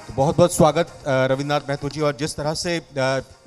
तो बहुत बहुत स्वागत रविन्द्रनाथ महतो जी। और जिस तरह से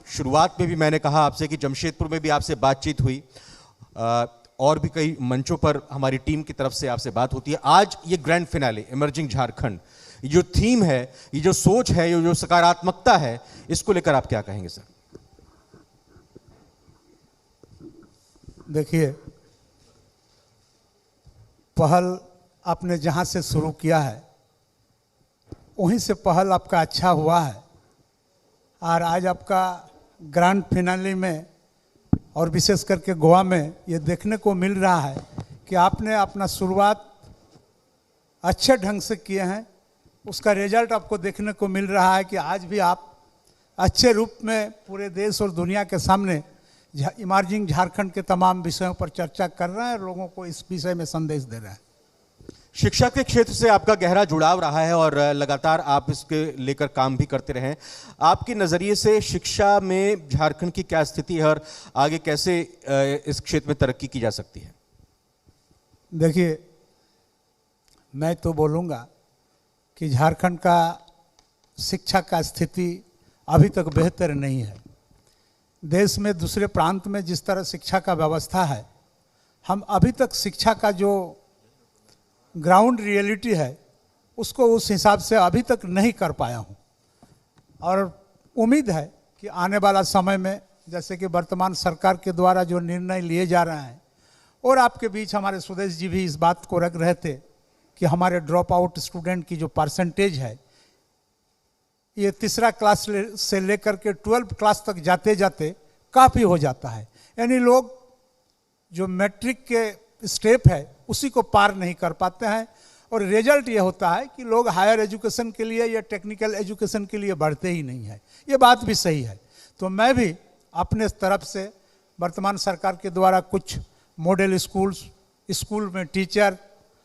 शुरुआत में भी मैंने कहा आपसे कि जमशेदपुर में भी आपसे बातचीत हुई और भी कई मंचों पर हमारी टीम की तरफ से आपसे बात होती है। आज ये ग्रैंड फिनाले इमर्जिंग झारखंड, ये जो थीम है, ये जो सोच है, ये जो सकारात्मकता है, इसको लेकर आप क्या कहेंगे सर? देखिए, पहल आपने जहाँ से शुरू किया है वहीं से पहल आपका अच्छा हुआ है और आज आपका ग्रैंड फिनाले में और विशेष करके गोवा में ये देखने को मिल रहा है कि आपने अपना शुरुआत अच्छे ढंग से किए हैं। उसका रिजल्ट आपको देखने को मिल रहा है कि आज भी आप अच्छे रूप में पूरे देश और दुनिया के सामने इमर्जिंग झारखंड के तमाम विषयों पर चर्चा कर रहे हैं और लोगों को इस विषय में संदेश दे रहे हैं। शिक्षा के क्षेत्र से आपका गहरा जुड़ाव रहा है और लगातार आप इसके लेकर काम भी करते रहे। आपके नज़रिए से शिक्षा में झारखंड की क्या स्थिति है और आगे कैसे इस क्षेत्र में तरक्की की जा सकती है? देखिए, मैं तो बोलूँगा कि झारखंड का शिक्षा का स्थिति अभी तक बेहतर नहीं है। देश में दूसरे प्रांत में जिस तरह शिक्षा का व्यवस्था है, हम अभी तक शिक्षा का जो ग्राउंड रियलिटी है उसको उस हिसाब से अभी तक नहीं कर पाया हूँ। और उम्मीद है कि आने वाला समय में जैसे कि वर्तमान सरकार के द्वारा जो निर्णय लिए जा रहे हैं, और आपके बीच हमारे सुदेश जी भी इस बात को रख रहे थे कि हमारे ड्रॉप आउट स्टूडेंट की जो परसेंटेज है, ये तीसरा क्लास से लेकर के 12th क्लास तक जाते जाते काफ़ी हो जाता है। यानी लोग जो मैट्रिक के स्टेप है उसी को पार नहीं कर पाते हैं और रिजल्ट ये होता है कि लोग हायर एजुकेशन के लिए या टेक्निकल एजुकेशन के लिए बढ़ते ही नहीं है। ये बात भी सही है। तो मैं भी अपने तरफ से वर्तमान सरकार के द्वारा कुछ मॉडल स्कूल में टीचर,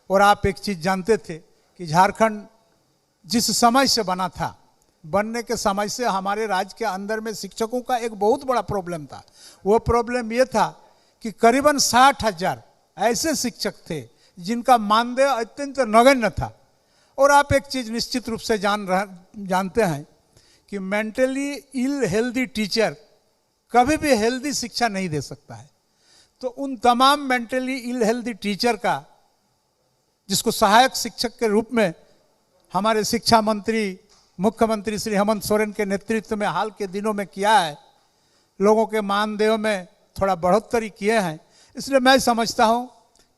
और आप एक चीज़ जानते थे कि झारखंड जिस समय से बना था, बनने के समय से हमारे राज्य के अंदर में शिक्षकों का एक बहुत बड़ा प्रॉब्लम था। वो प्रॉब्लम ये था कि करीबन 60,000 ऐसे शिक्षक थे जिनका मानदेय अत्यंत नगण्य था। और आप एक चीज़ निश्चित रूप से जानते हैं कि मेंटली इल हेल्दी टीचर कभी भी हेल्दी शिक्षा नहीं दे सकता है। तो उन तमाम मेंटली इल हेल्दी टीचर का, जिसको सहायक शिक्षक के रूप में हमारे शिक्षा मंत्री मुख्यमंत्री श्री हेमंत सोरेन के नेतृत्व में हाल के दिनों में किया है, लोगों के मानदेय में थोड़ा बढ़ोतरी किए हैं। इसलिए मैं समझता हूं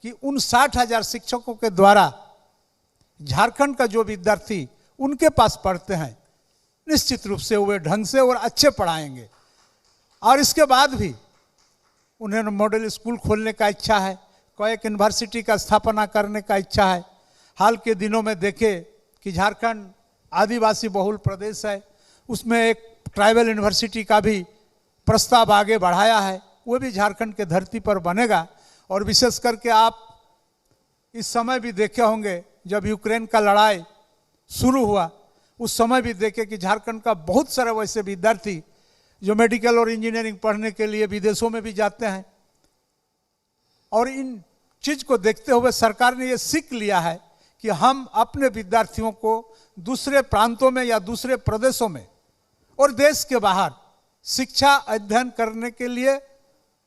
कि उन 60,000 शिक्षकों के द्वारा झारखंड का जो विद्यार्थी उनके पास पढ़ते हैं, निश्चित रूप से वे ढंग से और अच्छे पढ़ाएंगे। और इसके बाद भी उन्हें मॉडल स्कूल खोलने का इच्छा है, कोई एक यूनिवर्सिटी का स्थापना करने का इच्छा है। हाल के दिनों में देखे कि झारखंड आदिवासी बहुल प्रदेश है, उसमें एक ट्राइबल यूनिवर्सिटी का भी प्रस्ताव आगे बढ़ाया है। वो भी झारखंड के धरती पर बनेगा। और विशेष करके आप इस समय भी देखे होंगे जब यूक्रेन का लड़ाई शुरू हुआ, उस समय भी देखे कि झारखंड का बहुत सारे वैसे विद्यार्थी जो मेडिकल और इंजीनियरिंग पढ़ने के लिए विदेशों में भी जाते हैं। और इन चीज़ को देखते हुए सरकार ने ये सीख लिया है कि हम अपने विद्यार्थियों को दूसरे प्रांतों में या दूसरे प्रदेशों में और देश के बाहर शिक्षा अध्ययन करने के लिए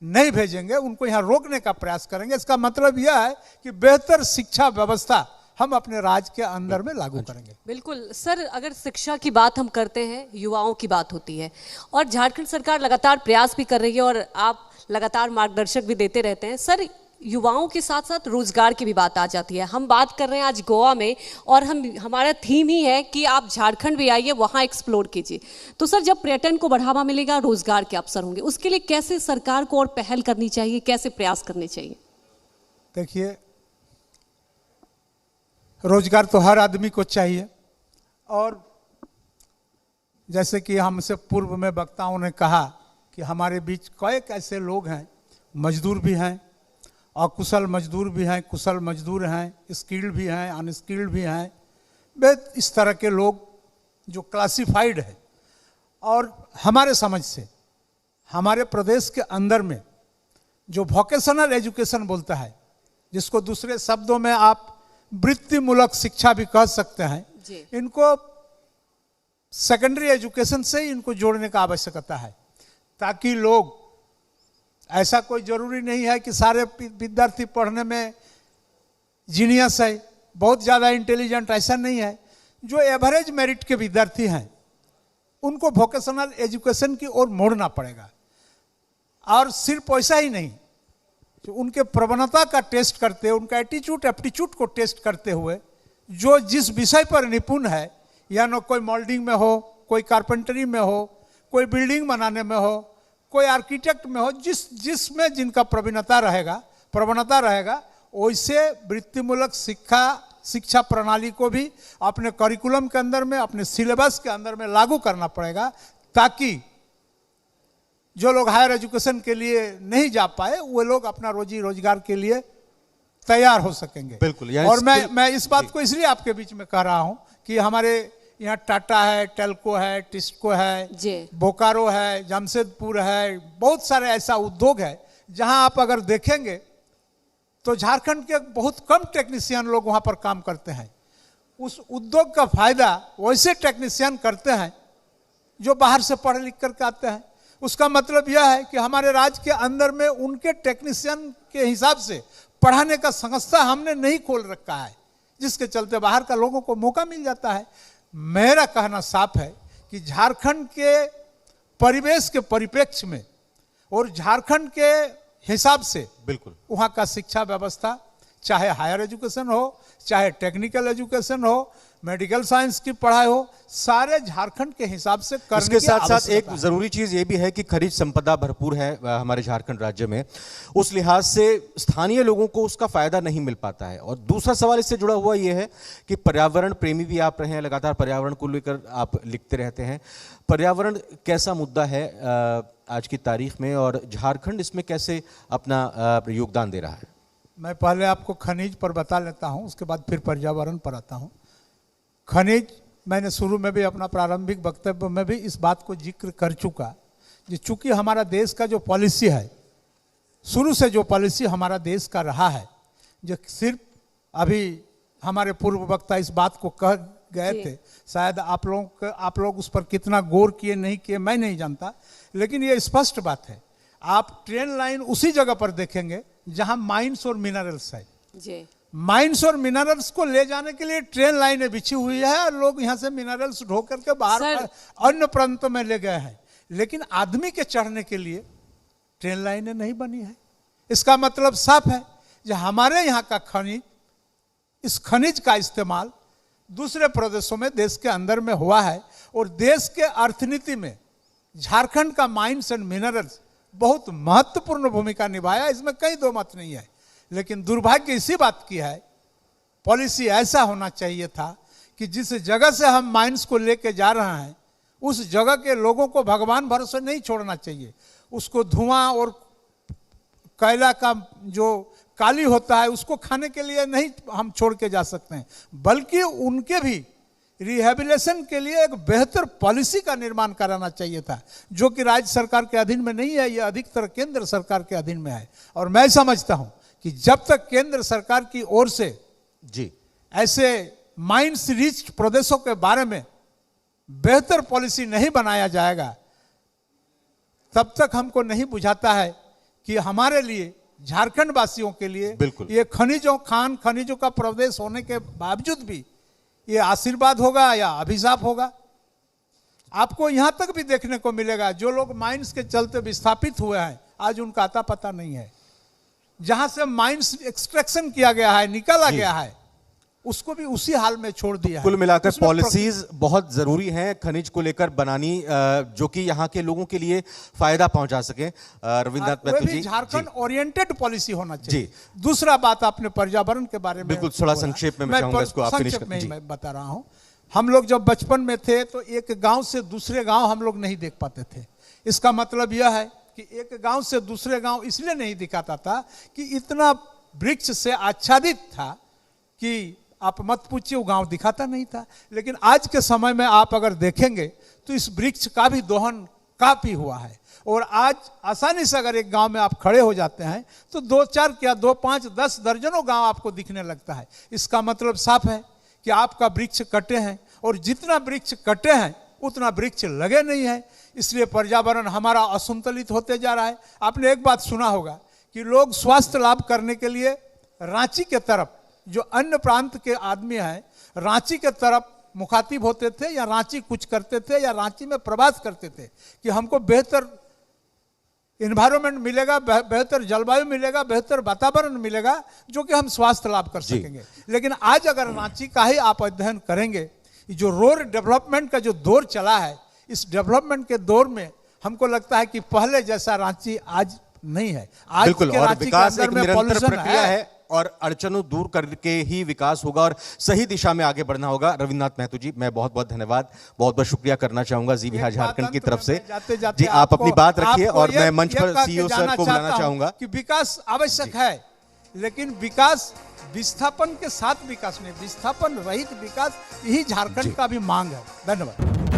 नहीं भेजेंगे, उनको यहाँ रोकने का प्रयास करेंगे। इसका मतलब यह है कि बेहतर शिक्षा व्यवस्था हम अपने राज्य के अंदर में लागू करेंगे। बिल्कुल सर, अगर शिक्षा की बात हम करते हैं, युवाओं की बात होती है और झारखंड सरकार लगातार प्रयास भी कर रही है और आप लगातार मार्गदर्शक भी देते रहते हैं। सर, युवाओं के साथ साथ रोजगार की भी बात आ जाती है। हम बात कर रहे हैं आज गोवा में और हमारा थीम ही है कि आप झारखंड भी आइए, वहाँ एक्सप्लोर कीजिए। तो सर, जब पर्यटन को बढ़ावा मिलेगा, रोजगार के अवसर होंगे, उसके लिए कैसे सरकार को और पहल करनी चाहिए, कैसे प्रयास करने चाहिए? देखिए, रोजगार तो हर आदमी को चाहिए। और जैसे कि हमसे पूर्व में वक्ताओं ने कहा कि हमारे बीच कई ऐसे लोग हैं, मजदूर भी हैं, अकुशल मजदूर भी हैं, कुशल मजदूर हैं, स्किल्ड भी हैं, अनस्किल्ड भी हैं। बेहद इस तरह के लोग जो क्लासिफाइड है। और हमारे समझ से हमारे प्रदेश के अंदर में जो वोकेशनल एजुकेशन बोलता है, जिसको दूसरे शब्दों में आप वृत्तिमूलक शिक्षा भी कह सकते हैं, इनको सेकेंडरी एजुकेशन से ही इनको जोड़ने का आवश्यकता है, ताकि लोग, ऐसा कोई जरूरी नहीं है कि सारे विद्यार्थी पढ़ने में जीनियस है, बहुत ज़्यादा इंटेलिजेंट, ऐसा नहीं है। जो एवरेज मेरिट के विद्यार्थी हैं उनको वोकेशनल एजुकेशन की ओर मोड़ना पड़ेगा। और सिर्फ वैसा ही नहीं, जो उनके प्रवणता का टेस्ट करते हुए, उनका एटीट्यूड एप्टीट्यूड को टेस्ट करते हुए, जो जिस विषय पर निपुण है, या न कोई मोल्डिंग में हो, कोई कारपेंटरी में हो, कोई बिल्डिंग बनाने में हो, कोई आर्किटेक्ट में हो, जिसमें जिनका प्रवीणता रहेगा, वैसे वृत्तिमूलक शिक्षा प्रणाली को भी अपने करिकुलम के अंदर में, अपने सिलेबस के अंदर में लागू करना पड़ेगा, ताकि जो लोग हायर एजुकेशन के लिए नहीं जा पाए वो लोग अपना रोजी रोजगार के लिए तैयार हो सकेंगे। बिल्कुल। और मैं इस बात को इसलिए आपके बीच में कह रहा हूं कि हमारे यहाँ टाटा है, टेल्को है, टिस्को है, बोकारो है, जमशेदपुर है, बहुत सारे ऐसा उद्योग है जहां आप अगर देखेंगे तो झारखंड के बहुत कम टेक्नीशियन लोग वहां पर काम करते हैं। उस उद्योग का फायदा वैसे टेक्नीशियन करते हैं जो बाहर से पढ़ लिख करके आते हैं। उसका मतलब यह है कि हमारे राज्य के अंदर में उनके टेक्नीशियन के हिसाब से पढ़ाने का संस्था हमने नहीं खोल रखा है, जिसके चलते बाहर का लोगों को मौका मिल जाता है। मेरा कहना साफ है कि झारखंड के परिवेश के परिप्रेक्ष्य में और झारखंड के हिसाब से बिल्कुल वहाँ का शिक्षा व्यवस्था, चाहे हायर एजुकेशन हो, चाहे टेक्निकल एजुकेशन हो, मेडिकल साइंस की पढ़ाई हो, सारे झारखंड के हिसाब से करने इसके की साथ साथ एक आवश्यकता है। जरूरी चीज ये भी है कि खनिज संपदा भरपूर है हमारे झारखंड राज्य में, उस लिहाज से स्थानीय लोगों को उसका फायदा नहीं मिल पाता है। और दूसरा सवाल इससे जुड़ा हुआ ये है कि पर्यावरण प्रेमी भी आप रहे हैं, लगातार पर्यावरण को लेकर आप लिखते रहते हैं। पर्यावरण कैसा मुद्दा है आज की तारीख में, और झारखंड इसमें कैसे अपना योगदान दे रहा है? मैं पहले आपको खनिज पर बता लेता हूँ, उसके बाद फिर पर्यावरण पर आता हूँ। खनिज, मैंने शुरू में भी अपना प्रारंभिक वक्तव्य में भी इस बात को जिक्र कर चुका कि चूंकि हमारा देश का जो पॉलिसी है, शुरू से जो पॉलिसी हमारा देश का रहा है, जो सिर्फ अभी हमारे पूर्व वक्ता इस बात को कह गए थे, शायद आप लोग उस पर कितना गौर किए नहीं किए मैं नहीं जानता, लेकिन ये स्पष्ट बात है। आप ट्रेन लाइन उसी जगह पर देखेंगे जहां माइंस और मिनरल्स है। जी। माइंस और मिनरल्स को ले जाने के लिए ट्रेन लाइनें बिछी हुई है और लोग यहाँ से मिनरल्स ढो करके बाहर अन्य प्रांतों में ले गए हैं, लेकिन आदमी के चढ़ने के लिए ट्रेन लाइनें नहीं बनी है। इसका मतलब साफ है कि हमारे यहाँ का खनिज, इस खनिज का इस्तेमाल दूसरे प्रदेशों में देश के अंदर में हुआ है और देश के अर्थनीति में झारखंड का माइंस एंड मिनरल्स बहुत महत्वपूर्ण भूमिका निभाया, इसमें कई दो मत नहीं है। लेकिन दुर्भाग्य इसी बात की है, पॉलिसी ऐसा होना चाहिए था कि जिस जगह से हम माइंस को लेके जा रहे हैं उस जगह के लोगों को भगवान भरोसे नहीं छोड़ना चाहिए। उसको धुआं और कोयला का जो काली होता है उसको खाने के लिए नहीं हम छोड़ के जा सकते हैं, बल्कि उनके भी रिहेबिलिटेशन के लिए एक बेहतर पॉलिसी का निर्माण कराना चाहिए था, जो कि राज्य सरकार के अधीन में नहीं है, यह अधिकतर केंद्र सरकार के अधीन में है। और मैं समझता हूं कि जब तक केंद्र सरकार की ओर से जी ऐसे माइंस रिच प्रदेशों के बारे में बेहतर पॉलिसी नहीं बनाया जाएगा, तब तक हमको नहीं बुझाता है कि हमारे लिए, झारखंड वासियों के लिए ये खनिजों का प्रदेश होने के बावजूद भी ये आशीर्वाद होगा या अभिशाप होगा। आपको यहां तक भी देखने को मिलेगा जो लोग माइंस के चलते विस्थापित हुए हैं, आज उनका अता पता नहीं है। जहां से माइंस एक्सट्रैक्शन किया गया है, निकाला गया है, उसको भी उसी हाल में छोड़ दिया है। कुल मिलाकर पॉलिसीज बहुत जरूरी हैं खनिज को लेकर बनानी, जो कि यहाँ के लोगों के लिए फायदा पहुंचा सके। रविन्द्रनाथ महतो जी, झारखंड ओरिएंटेड पॉलिसी होना चाहिए। दूसरा बात, आपने पर्यावरण के बारे में बिल्कुल थोड़ा संक्षेप में मैं चाहूंगा इसको आप फिनिश करें। मैं बता रहा हूं, हम लोग जब बचपन में थे तो एक गांव से दूसरे गांव हम लोग नहीं देख पाते थे। इसका मतलब यह है कि एक गांव से दूसरे गांव इसलिए नहीं दिखाता था कि इतना वृक्ष से आच्छादित था कि आप मत पूछिए, वो गांव दिखाता नहीं था। लेकिन आज के समय में आप अगर देखेंगे तो इस वृक्ष का भी दोहन काफी हुआ है और आज आसानी से अगर एक गांव में आप खड़े हो जाते हैं तो 2-4 क्या 2-5 10 दर्जनों गांव आपको दिखने लगता है। इसका मतलब साफ है कि आपका वृक्ष कटे हैं और जितना वृक्ष कटे हैं उतना वृक्ष लगे नहीं है, इसलिए पर्यावरण हमारा असंतुलित होते जा रहा है। आपने एक बात सुना होगा कि लोग स्वास्थ्य लाभ करने के लिए रांची के तरफ, जो अन्य प्रांत के आदमी हैं, रांची के तरफ मुखातिब होते थे या रांची कुछ करते थे या रांची में प्रवास करते थे कि हमको बेहतर इन्वायरमेंट मिलेगा, बेहतर जलवायु मिलेगा, बेहतर वातावरण मिलेगा, जो कि हम स्वास्थ्य लाभ कर सकेंगे। लेकिन आज अगर रांची का ही आप अध्ययन करेंगे, जो रोड डेवलपमेंट का जो दौर चला है, इस डेवलपमेंट के दौर में हमको लगता है कि पहले जैसा रांची आज नहीं है। आज बिल्कुल, के और रांची के विकास एक अंदर में निरंतर pollution प्रक्रिया है और अड़चनों दूर करके ही विकास होगा और सही दिशा में आगे बढ़ना होगा। रविन्द्रनाथ महतो जी, मैं बहुत बहुत धन्यवाद, बहुत बहुत शुक्रिया करना चाहूंगा जी विहार झारखंड की तरफ से। जाते जाते जी आप अपनी बात रखिए और मैं मंच पर कह के सीईओ जाना सर को बुलाना चाहूंगा कि विकास आवश्यक है, लेकिन विकास विस्थापन के साथ विकास नहीं, विस्थापन रहित विकास, यही झारखंड का भी मांग है। धन्यवाद।